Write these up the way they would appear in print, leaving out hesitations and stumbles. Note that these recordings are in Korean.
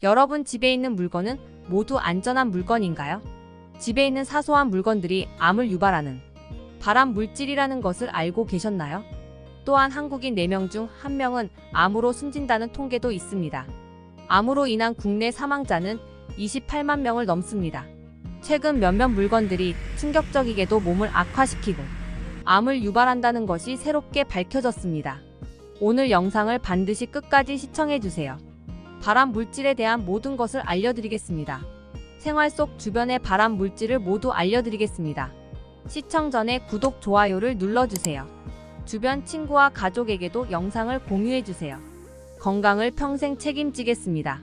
여러분 집에 있는 물건은 모두 안전한 물건인가요? 집에 있는 사소한 물건들이 암을 유발하는 발암 물질이라는 것을 알고 계셨나요? 또한 한국인 4명 중 1명은 암으로 숨진다는 통계도 있습니다. 암으로 인한 국내 사망자는 28만 명을 넘습니다. 최근 몇몇 물건들이 충격적이게도 몸을 악화시키고 암을 유발한다는 것이 새롭게 밝혀졌습니다. 오늘 영상을 반드시 끝까지 시청해주세요. 발암 물질에 대한 모든 것을 알려드리겠습니다. 생활 속 주변의 발암 물질을 모두 알려드리겠습니다. 시청 전에 구독, 좋아요를 눌러주세요. 주변 친구와 가족에게도 영상을 공유해주세요. 건강을 평생 책임지겠습니다.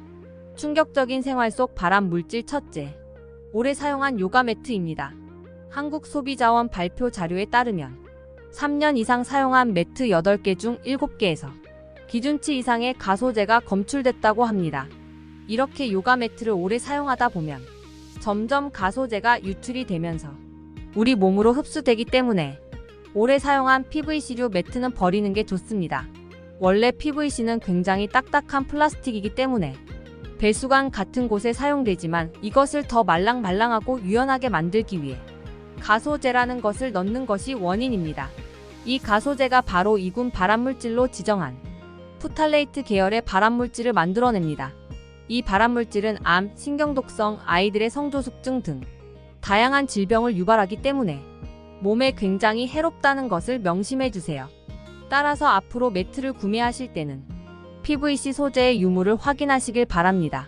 충격적인 생활 속 발암 물질 첫째, 오래 사용한 요가 매트입니다. 한국소비자원 발표 자료에 따르면 3년 이상 사용한 매트 8개 중 7개에서 기준치 이상의 가소제가 검출됐다고 합니다. 이렇게 요가 매트를 오래 사용하다 보면 점점 가소제가 유출이 되면서 우리 몸으로 흡수되기 때문에 오래 사용한 PVC류 매트는 버리는 게 좋습니다. 원래 PVC는 굉장히 딱딱한 플라스틱이기 때문에 배수관 같은 곳에 사용되지만 이것을 더 말랑말랑하고 유연하게 만들기 위해 가소제라는 것을 넣는 것이 원인입니다. 이 가소제가 바로 이군 발암물질로 지정한 프탈레이트 계열의 발암물질을 만들어냅니다. 이 발암물질은 암, 신경독성, 아이들의 성조숙증 등 다양한 질병을 유발하기 때문에 몸에 굉장히 해롭다는 것을 명심해주세요. 따라서 앞으로 매트를 구매하실 때는 PVC 소재의 유무를 확인하시길 바랍니다.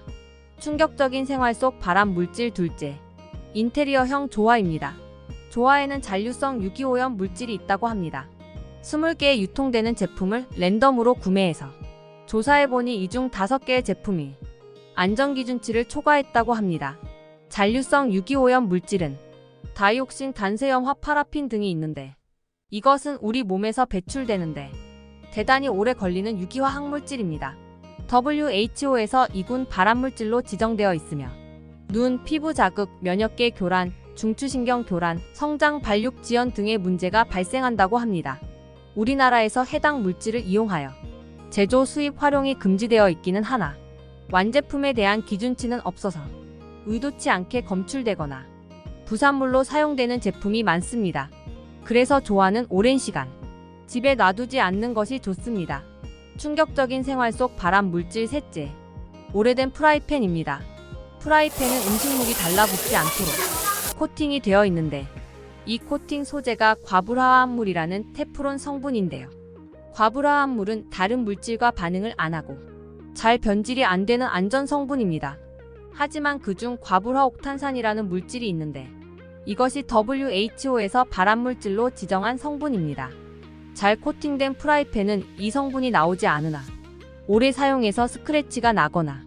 충격적인 생활 속 발암물질 둘째, 인테리어형 조화입니다. 조화에는 잔류성 유기오염 물질이 있다고 합니다. 20개의 유통되는 제품을 랜덤으로 구매해서 조사해보니 이 중 5개의 제품이 안전기준치를 초과했다고 합니다. 잔류성 유기오염 물질은 다이옥신, 단세염화, 파라핀 등이 있는데 이것은 우리 몸에서 배출되는데 대단히 오래 걸리는 유기화 학물질입니다. WHO에서 이군 발암물질로 지정되어 있으며 눈, 피부 자극, 면역계 교란, 중추신경 교란, 성장 발육 지연 등의 문제가 발생한다고 합니다. 우리나라에서 해당 물질을 이용하여 제조, 수입, 활용이 금지되어 있기는 하나 완제품에 대한 기준치는 없어서 의도치 않게 검출되거나 부산물로 사용되는 제품이 많습니다. 그래서 조화는 오랜 시간 집에 놔두지 않는 것이 좋습니다. 충격적인 생활 속 발암 물질 셋째, 오래된 프라이팬입니다. 프라이팬은 음식물이 달라붙지 않도록 코팅이 되어 있는데 이 코팅 소재가 과불화합물이라는 테프론 성분인데요. 과불화합물은 다른 물질과 반응을 안 하고 잘 변질이 안 되는 안전 성분입니다. 하지만 그중 과불화옥탄산이라는 물질이 있는데 이것이 WHO에서 발암물질로 지정한 성분입니다. 잘 코팅된 프라이팬은 이 성분이 나오지 않으나 오래 사용해서 스크래치가 나거나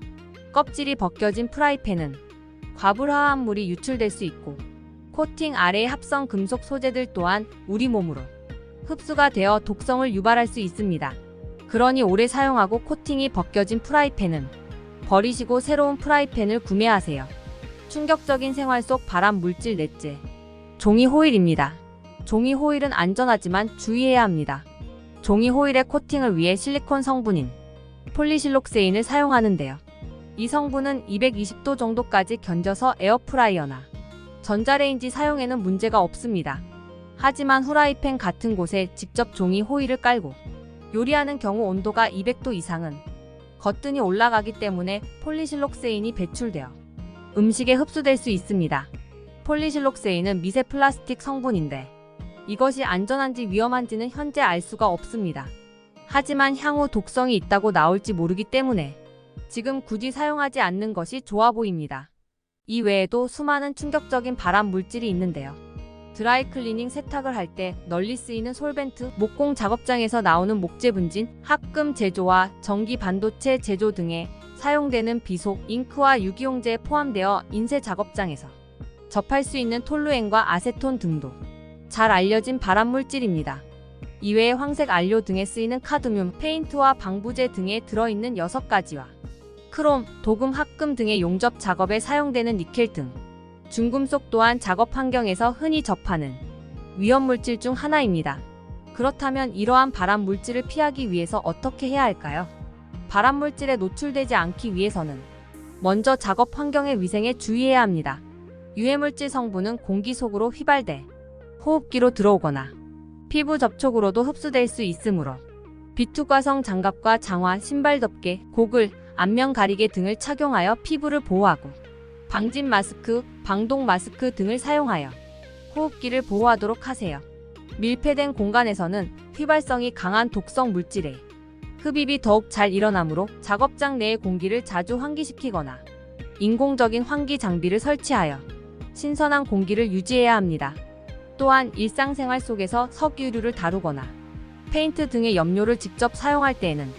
껍질이 벗겨진 프라이팬은 과불화합물이 유출될 수 있고 코팅 아래의 합성 금속 소재들 또한 우리 몸으로 흡수가 되어 독성을 유발할 수 있습니다. 그러니 오래 사용하고 코팅이 벗겨진 프라이팬은 버리시고 새로운 프라이팬을 구매하세요. 충격적인 생활 속 발암 물질 넷째, 종이 호일입니다. 종이 호일은 안전하지만 주의해야 합니다. 종이 호일의 코팅을 위해 실리콘 성분인 폴리실록세인을 사용하는데요. 이 성분은 220도 정도까지 견뎌서 에어프라이어나 전자레인지 사용에는 문제가 없습니다. 하지만 후라이팬 같은 곳에 직접 종이 호일을 깔고 요리하는 경우 온도가 200도 이상은 거뜬히 올라가기 때문에 폴리실록세인이 배출되어 음식에 흡수될 수 있습니다. 폴리실록세인은 미세 플라스틱 성분인데 이것이 안전한지 위험한지는 현재 알 수가 없습니다. 하지만 향후 독성이 있다고 나올지 모르기 때문에 지금 굳이 사용하지 않는 것이 좋아 보입니다. 이 외에도 수많은 충격적인 발암 물질이 있는데요. 드라이클리닝 세탁을 할 때 널리 쓰이는 솔벤트, 목공 작업장에서 나오는 목재 분진, 합금 제조와 전기 반도체 제조 등에 사용되는 비속, 잉크와 유기용제에 포함되어 인쇄 작업장에서 접할 수 있는 톨루엔과 아세톤 등도 잘 알려진 발암 물질입니다. 이외에 황색 안료 등에 쓰이는 카드뮴, 페인트와 방부제 등에 들어있는 6가지와 크롬, 도금, 합금 등의 용접 작업에 사용되는 니켈 등 중금속 또한 작업 환경에서 흔히 접하는 위험물질 중 하나입니다. 그렇다면 이러한 발암 물질을 피하기 위해서 어떻게 해야 할까요? 발암 물질에 노출되지 않기 위해서는 먼저 작업 환경의 위생에 주의해야 합니다. 유해물질 성분은 공기 속으로 휘발돼 호흡기로 들어오거나 피부 접촉으로도 흡수될 수 있으므로 비투과성 장갑과 장화, 신발 덮개, 고글, 안면 가리개 등을 착용하여 피부를 보호하고 방진 마스크, 방독 마스크 등을 사용하여 호흡기를 보호하도록 하세요. 밀폐된 공간에서는 휘발성이 강한 독성 물질에 흡입이 더욱 잘 일어나므로 작업장 내의 공기를 자주 환기시키거나 인공적인 환기 장비를 설치하여 신선한 공기를 유지해야 합니다. 또한 일상생활 속에서 석유류를 다루거나 페인트 등의 염료를 직접 사용할 때에는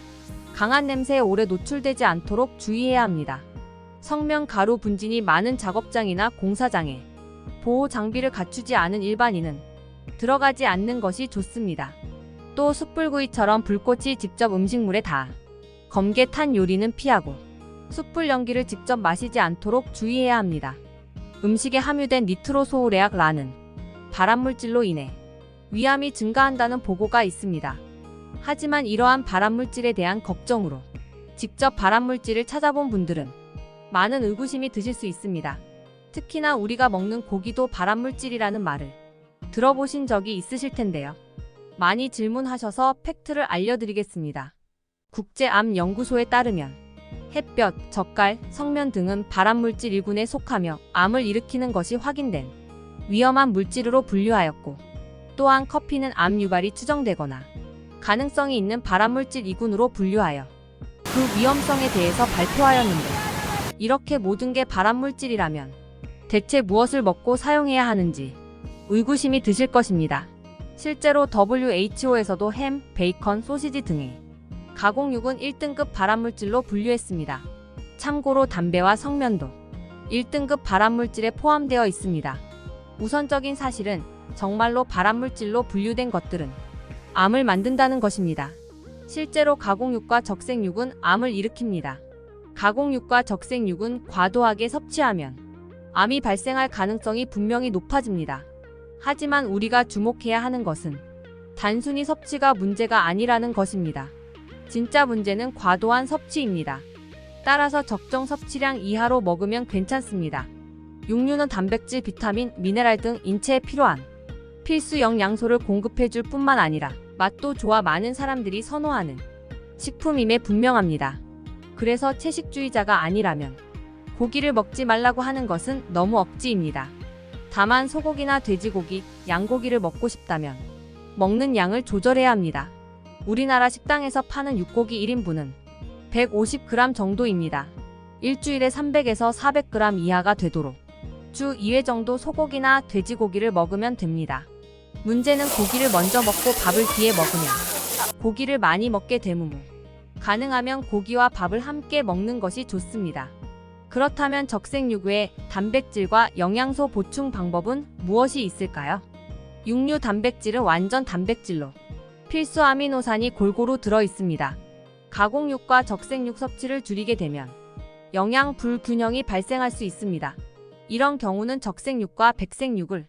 강한 냄새에 오래 노출되지 않도록 주의해야 합니다. 성면 가루 분진이 많은 작업장이나 공사장에 보호 장비를 갖추지 않은 일반인은 들어가지 않는 것이 좋습니다. 또 숯불구이처럼 불꽃이 직접 음식물에 닿아 검게 탄 요리는 피하고 숯불 연기를 직접 마시지 않도록 주의해야 합니다. 음식에 함유된 니트로소우레악라는 발암물질로 인해 위암이 증가한다는 보고가 있습니다. 하지만 이러한 발암물질에 대한 걱정으로 직접 발암물질을 찾아본 분들은 많은 의구심이 드실 수 있습니다. 특히나 우리가 먹는 고기도 발암물질이라는 말을 들어보신 적이 있으실 텐데요. 많이 질문하셔서 팩트를 알려드리겠습니다. 국제암연구소에 따르면 햇볕, 젓갈, 석면 등은 발암물질 1군에 속하며 암을 일으키는 것이 확인된 위험한 물질으로 분류하였고, 또한 커피는 암 유발이 추정되거나 가능성이 있는 발암물질 2군으로 분류하여 그 위험성에 대해서 발표하였는데, 이렇게 모든 게 발암물질이라면 대체 무엇을 먹고 사용해야 하는지 의구심이 드실 것입니다. 실제로 WHO에서도 햄, 베이컨, 소시지 등의 가공육은 1등급 발암물질로 분류했습니다. 참고로 담배와 석면도 1등급 발암물질에 포함되어 있습니다. 우선적인 사실은 정말로 발암물질로 분류된 것들은 암을 만든다는 것입니다. 실제로 가공육과 적색육은 암을 일으킵니다. 가공육과 적색육은 과도하게 섭취하면 암이 발생할 가능성이 분명히 높아집니다. 하지만 우리가 주목해야 하는 것은 단순히 섭취가 문제가 아니라는 것입니다. 진짜 문제는 과도한 섭취입니다. 따라서 적정 섭취량 이하로 먹으면 괜찮습니다. 육류는 단백질, 비타민, 미네랄 등 인체에 필요한 필수 영양소를 공급해줄 뿐만 아니라 맛도 좋아 많은 사람들이 선호하는 식품임에 분명합니다. 그래서 채식주의자가 아니라면 고기를 먹지 말라고 하는 것은 너무 억지입니다. 다만 소고기나 돼지고기, 양고기를 먹고 싶다면 먹는 양을 조절해야 합니다. 우리나라 식당에서 파는 육고기 1인분은 150g 정도입니다. 일주일에 300에서 400g 이하가 되도록 주 2회 정도 소고기나 돼지고기를 먹으면 됩니다. 문제는 고기를 먼저 먹고 밥을 뒤에 먹으면 고기를 많이 먹게 되므로 가능하면 고기와 밥을 함께 먹는 것이 좋습니다. 그렇다면 적색육 외에 단백질과 영양소 보충 방법은 무엇이 있을까요? 육류 단백질은 완전 단백질로 필수 아미노산이 골고루 들어 있습니다. 가공육과 적색육 섭취를 줄이게 되면 영양 불균형이 발생할 수 있습니다. 이런 경우는 적색육과 백색육을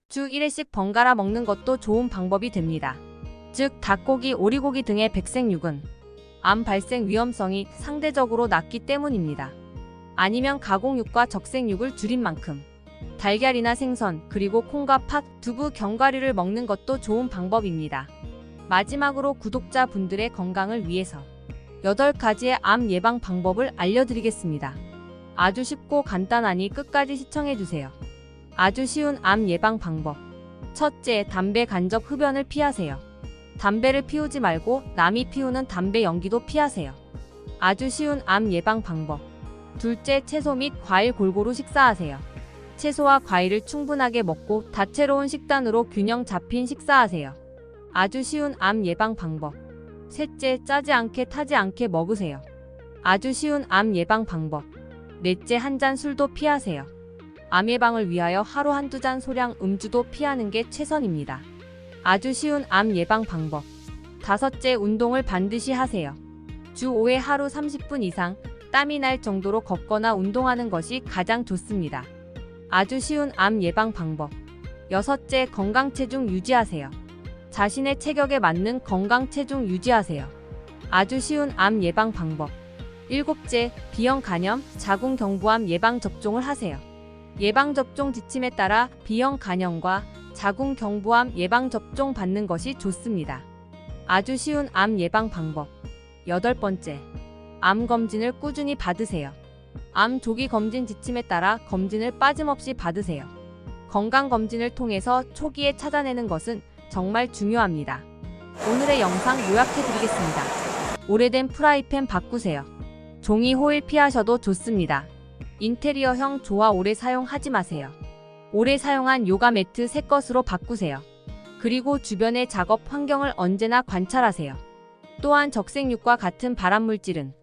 주 1회씩 번갈아 먹는 것도 좋은 방법이 됩니다. 즉 닭고기, 오리고기 등의 백색육은 암 발생 위험성이 상대적으로 낮기 때문입니다. 아니면 가공육과 적색육을 줄인 만큼 달걀이나 생선, 그리고 콩과 팥, 두부, 견과류를 먹는 것도 좋은 방법입니다. 마지막으로 구독자분들의 건강을 위해서 8가지의 암 예방 방법을 알려드리겠습니다. 아주 쉽고 간단하니 끝까지 시청해주세요. 아주 쉬운 암 예방 방법. 첫째, 담배 간접 흡연을 피하세요. 담배를 피우지 말고 남이 피우는 담배 연기도 피하세요. 아주 쉬운 암 예방 방법. 둘째, 채소 및 과일 골고루 식사하세요. 채소와 과일을 충분하게 먹고 다채로운 식단으로 균형 잡힌 식사하세요. 아주 쉬운 암 예방 방법. 셋째, 짜지 않게 타지 않게 먹으세요. 아주 쉬운 암 예방 방법. 넷째, 한 잔 술도 피하세요. 암 예방을 위하여 하루 한두 잔 소량 음주도 피하는 게 최선입니다. 아주 쉬운 암 예방 방법. 다섯째, 운동을 반드시 하세요. 주 5회 하루 30분 이상 땀이 날 정도로 걷거나 운동하는 것이 가장 좋습니다. 아주 쉬운 암 예방 방법. 여섯째, 건강 체중 유지하세요. 자신의 체격에 맞는 건강 체중 유지하세요. 아주 쉬운 암 예방 방법. 일곱째, B형 간염, 자궁경부암 예방접종을 하세요. 예방접종 지침에 따라 B형 간염과 자궁경부암 예방접종 받는 것이 좋습니다. 아주 쉬운 암 예방 방법. 8번째, 암 검진을 꾸준히 받으세요. 암 조기 검진 지침에 따라 검진을 빠짐없이 받으세요. 건강검진을 통해서 초기에 찾아내는 것은 정말 중요합니다. 오늘의 영상 요약해드리겠습니다. 오래된 프라이팬 바꾸세요. 종이 호일 피하셔도 좋습니다. 인테리어형 조화 오래 사용하지 마세요. 오래 사용한 요가 매트 새 것으로 바꾸세요. 그리고 주변의 작업 환경을 언제나 관찰하세요. 또한 적색육과 같은 발암물질은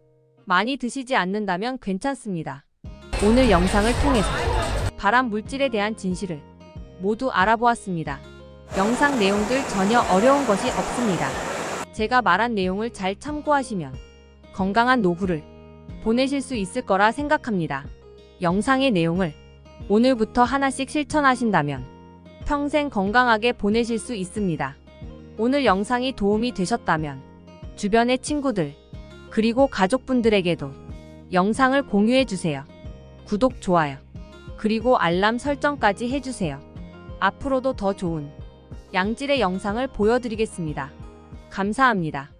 많이 드시지 않는다면 괜찮습니다. 오늘 영상을 통해서 발암물질에 대한 진실을 모두 알아보았습니다. 영상 내용들 전혀 어려운 것이 없습니다. 제가 말한 내용을 잘 참고하시면 건강한 노후를 보내실 수 있을 거라 생각합니다. 영상의 내용을 오늘부터 하나씩 실천하신다면 평생 건강하게 보내실 수 있습니다. 오늘 영상이 도움이 되셨다면 주변의 친구들 그리고 가족분들에게도 영상을 공유해주세요. 구독, 좋아요, 그리고 알람 설정까지 해주세요. 앞으로도 더 좋은 양질의 영상을 보여드리겠습니다. 감사합니다.